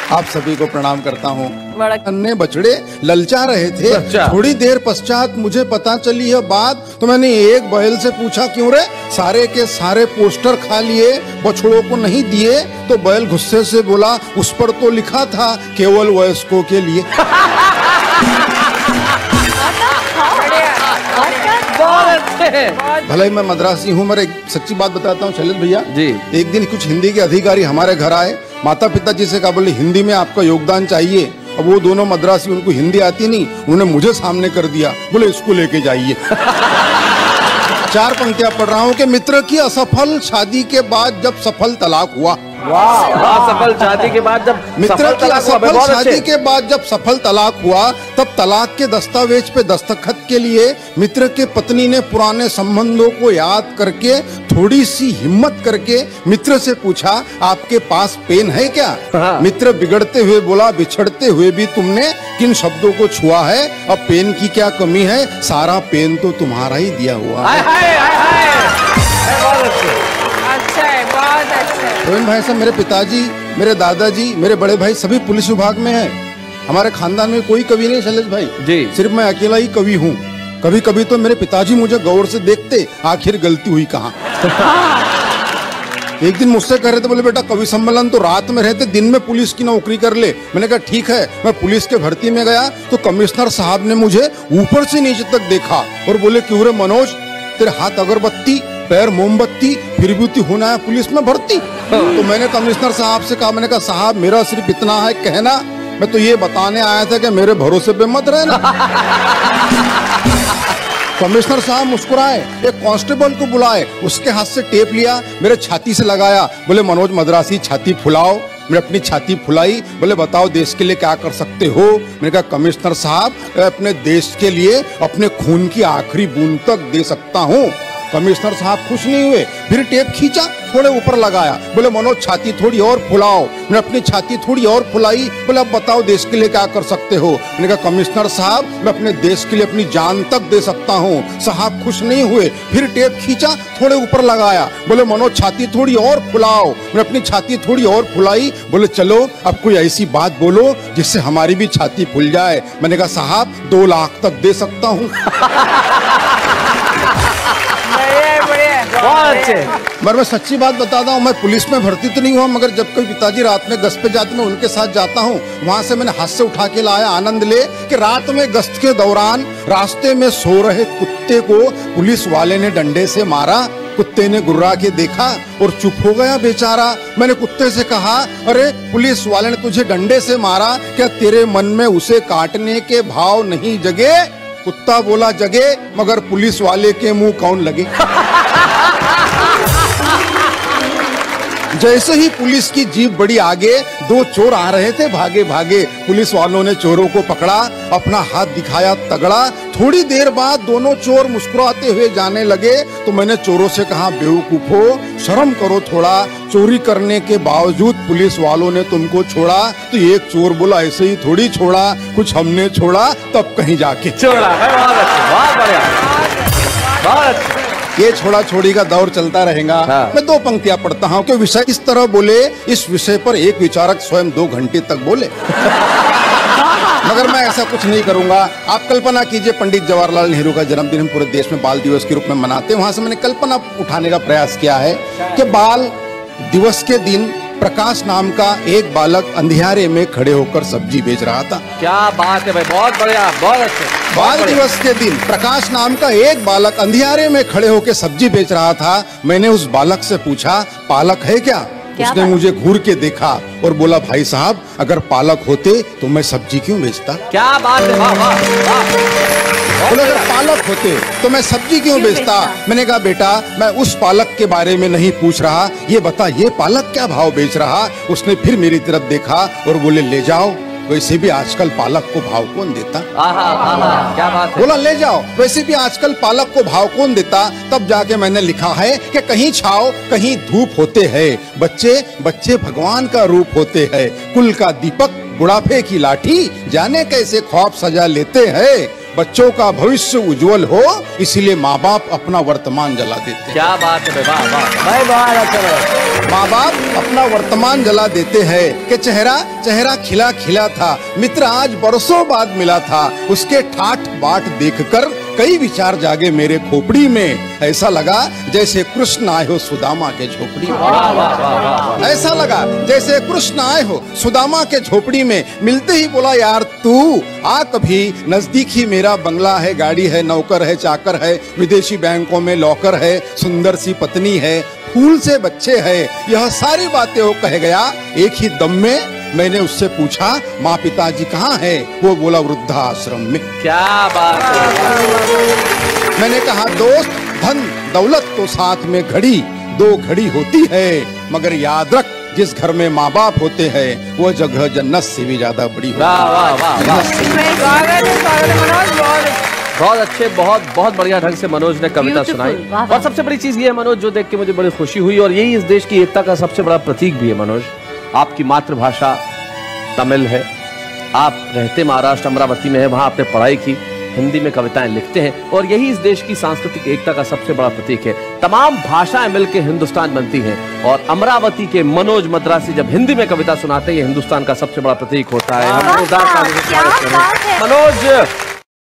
आप सभी को प्रणाम करता हूँ। अन्य बछड़े ललचा रहे थे। थोड़ी देर पश्चात मुझे पता चली यह बात, तो मैंने एक बैल से पूछा, क्यों रे, सारे के सारे पोस्टर खा लिए, बछड़ों को नहीं दिए? तो बैल गुस्से से बोला, उस पर तो लिखा था केवल वयस्कों के लिए। भले ही मैं मद्रासी हूँ, मगर एक सच्ची बात बताता हूँ शैलेश भैया जी। एक दिन कुछ हिंदी के अधिकारी हमारे घर आए, माता पिता जी से कहा, बोले हिंदी में आपका योगदान चाहिए। अब वो दोनों मद्रासी, उनको हिंदी आती नहीं, उन्होंने मुझे सामने कर दिया, बोले इसको लेके जाइए। 4 पंक्तियां पढ़ रहा हूँ कि मित्र की असफल शादी के बाद जब सफल तलाक हुआ। सफल शादी के बाद जब मित्र की असफल शादी के बाद जब सफल तलाक हुआ, तब तलाक के दस्तावेज पे दस्तखत के लिए मित्र के पत्नी ने पुराने संबंधों को याद करके थोड़ी सी हिम्मत करके मित्र से पूछा, आपके पास पेन है क्या? मित्र बिगड़ते हुए बोला, बिछड़ते हुए भी तुमने किन शब्दों को छुआ है, अब पेन की क्या कमी है, सारा पेन तो तुम्हारा ही दिया हुआ है। गोविंद भाई साहब, मेरे पिताजी, मेरे दादाजी, मेरे बड़े भाई सभी पुलिस विभाग में हैं। हमारे खानदान में कोई कवि नहीं शैलेश भाई जी, सिर्फ मैं अकेला ही कवि हूँ। कभी कभी तो मेरे पिताजी मुझे गौर से देखते, आखिर गलती हुई कहाँ। एक दिन मुझसे कह रहे थे, बोले बेटा कवि सम्मेलन तो रात में रहते, दिन में पुलिस की नौकरी कर ले। मैंने कहा ठीक है। मैं पुलिस के भर्ती में गया तो कमिश्नर साहब ने मुझे ऊपर से नीचे तक देखा और बोले, क्यों रे मनोज, तेरे हाथ अगरबत्ती, पैर मोमबत्ती, फिर भी होना है पुलिस में भर्ती? तो मैंने कमिश्नर साहब से कहा, मैंने कहा साहब मेरा सिर्फ इतना है कहना, मैं तो ये बताने आया था कि मेरे भरोसे पे मत रहना। कमिश्नर साहब मुस्कुराए, एक कांस्टेबल को बुलाए, उसके हाथ से टेप लिया, मेरे छाती से लगाया, बोले मनोज मद्रासी छाती फुलाओ। मैंने अपनी छाती फुलाई, बोले बताओ देश के लिए क्या कर सकते हो? मैंने कहा कमिश्नर साहब अपने देश के लिए अपने खून की आखिरी बूंद तक दे सकता हूँ। कमिश्नर साहब खुश नहीं हुए, फिर टेप खींचा, थोड़े ऊपर लगाया, बोले मनोज छाती थोड़ी और फुलाओ। मैंने अपनी छाती थोड़ी और फुलाई, बोले अब बताओ देश के लिए क्या कर सकते हो? मैंने कहा कमिश्नर साहब मैं अपने देश के लिए अपनी जान तक दे सकता हूँ। साहब खुश नहीं हुए, फिर टेप खींचा, थोड़े ऊपर लगाया, बोले मनोज छाती थोड़ी और फुलाओ। मैंने अपनी छाती थोड़ी और फुलाई, बोले चलो अब कोई ऐसी बात बोलो जिससे हमारी भी छाती फुल जाए। मैंने कहा साहब 2 लाख तक दे सकता हूँ। मगर मैं सच्ची बात बताता हूँ, मैं पुलिस में भर्ती तो नहीं हुआ, मगर जब कभी पिताजी रात में गश्त पे जाते मैं उनके साथ जाता हूँ। वहाँ से मैंने हाथ से उठा के लाया आनंद ले कि रात में गश्त के दौरान रास्ते में सो रहे कुत्ते को पुलिस वाले ने डंडे से मारा। कुत्ते ने गुर्रा के देखा और चुप हो गया बेचारा। मैंने कुत्ते से कहा, अरे पुलिस वाले ने तुझे डंडे से मारा, क्या तेरे मन में उसे काटने के भाव नहीं जगे? कुत्ता बोला जगे, मगर पुलिस वाले के मुंह कौन लगे। जैसे ही पुलिस की जीप बड़ी आगे, 2 चोर आ रहे थे भागे भागे। पुलिस वालों ने चोरों को पकड़ा, अपना हाथ दिखाया तगड़ा। थोड़ी देर बाद दोनों चोर मुस्कुराते हुए जाने लगे तो मैंने चोरों से कहा, बेवकूफो शर्म करो थोड़ा, चोरी करने के बावजूद पुलिस वालों ने तुमको छोड़ा। तो एक चोर बोला, ऐसे ही थोड़ी छोड़ा, कुछ हमने छोड़ा तब कहीं जाके छोड़ा। बहुत बढ़िया, बहुत अच्छा। ये छोड़ा छोड़ी का दौर चलता रहेगा। मैं 2 पंक्तियां पढ़ता हूँ कि विषय इस तरह बोले, इस विषय पर एक विचारक स्वयं 2 घंटे तक बोले। मगर मैं ऐसा कुछ नहीं करूंगा। आप कल्पना कीजिए, पंडित जवाहरलाल नेहरू का जन्मदिन हम पूरे देश में बाल दिवस के रूप में मनाते हैं। वहां से मैंने कल्पना उठाने का प्रयास किया है कि बाल दिवस के दिन प्रकाश नाम का एक बालक अंधियारे में खड़े होकर सब्जी बेच रहा था। क्या बात है भाई, बहुत बढ़िया, बहुत अच्छा। बाल दिवस के दिन प्रकाश नाम का एक बालक अंधियारे में खड़े होकर सब्जी बेच रहा था। मैंने उस बालक से पूछा, पालक है क्या? उसने मुझे घूर के देखा और बोला, भाई साहब अगर पालक होते तो मैं सब्जी क्यों बेचता? क्या बात है, वाह वाह वाह। बोले अगर पालक होते तो मैं सब्जी क्यों बेचता? मैंने कहा बेटा मैं उस पालक के बारे में नहीं पूछ रहा, ये बता ये पालक क्या भाव बेच रहा? उसने फिर मेरी तरफ देखा और बोले, ले जाओ, वैसे भी आजकल पालक को भाव कौन देता? क्या बात है। बोला ले जाओ, वैसे भी आजकल पालक को भाव कौन देता? तब जाके मैंने लिखा है कि कहीं छाव कहीं धूप होते हैं, बच्चे बच्चे भगवान का रूप होते हैं, कुल का दीपक बुढ़ापे की लाठी, जाने कैसे ख्वाब सजा लेते हैं, बच्चों का भविष्य उज्जवल हो, इसलिए माँ बाप अपना वर्तमान जला देते हैं। क्या बात है, वाह वाह भाई, बहुत अच्छा। माँ बाप अपना वर्तमान जला देते हैं कि चेहरा खिला खिला था, मित्र आज बरसों बाद मिला था, उसके ठाठ बाट देखकर कई विचार जागे मेरे खोपड़ी में, ऐसा लगा जैसे कृष्ण आए हो सुदामा के झोपड़ी में। ऐसा लगा जैसे कृष्ण आए हो सुदामा के झोपड़ी में, मिलते ही बोला यार तू आ कभी नजदीक ही, मेरा बंगला है, गाड़ी है, नौकर है, चाकर है, विदेशी बैंकों में लॉकर है, सुंदर सी पत्नी है, फूल से बच्चे हैं, यह सारी बातें वो कह गया। एक ही दम में मैंने उससे पूछा माँ पिताजी कहाँ है? वो बोला वृद्धाश्रम में। क्या बात है। मैंने कहा दोस्त धन दौलत तो साथ में घड़ी दो घड़ी होती है, मगर याद रख जिस घर में माँ बाप होते हैं वो जगह जन्नत से भी ज्यादा बड़ी होती है। वाह वाह वाह वाह, बहुत अच्छे, बहुत बढ़िया ढंग से मनोज ने कविता सुनाई। और सबसे बड़ी चीज ये है मनोज, जो देख के मुझे बड़ी खुशी हुई, और यही इस देश की एकता का सबसे बड़ा प्रतीक भी है मनोज। आपकी मातृभाषा तमिल है, आप रहते महाराष्ट्र अमरावती में है, वहां आपने पढ़ाई की, हिंदी में कविताएं लिखते हैं, और यही इस देश की सांस्कृतिक एकता का सबसे बड़ा प्रतीक है। तमाम भाषाएं मिलकर हिंदुस्तान बनती हैं, और अमरावती के मनोज मद्रासी जब हिंदी में कविता सुनाते हैं, ये हिंदुस्तान का सबसे बड़ा प्रतीक होता है। हम जोरदार तालियों से स्वागत करें मनोज।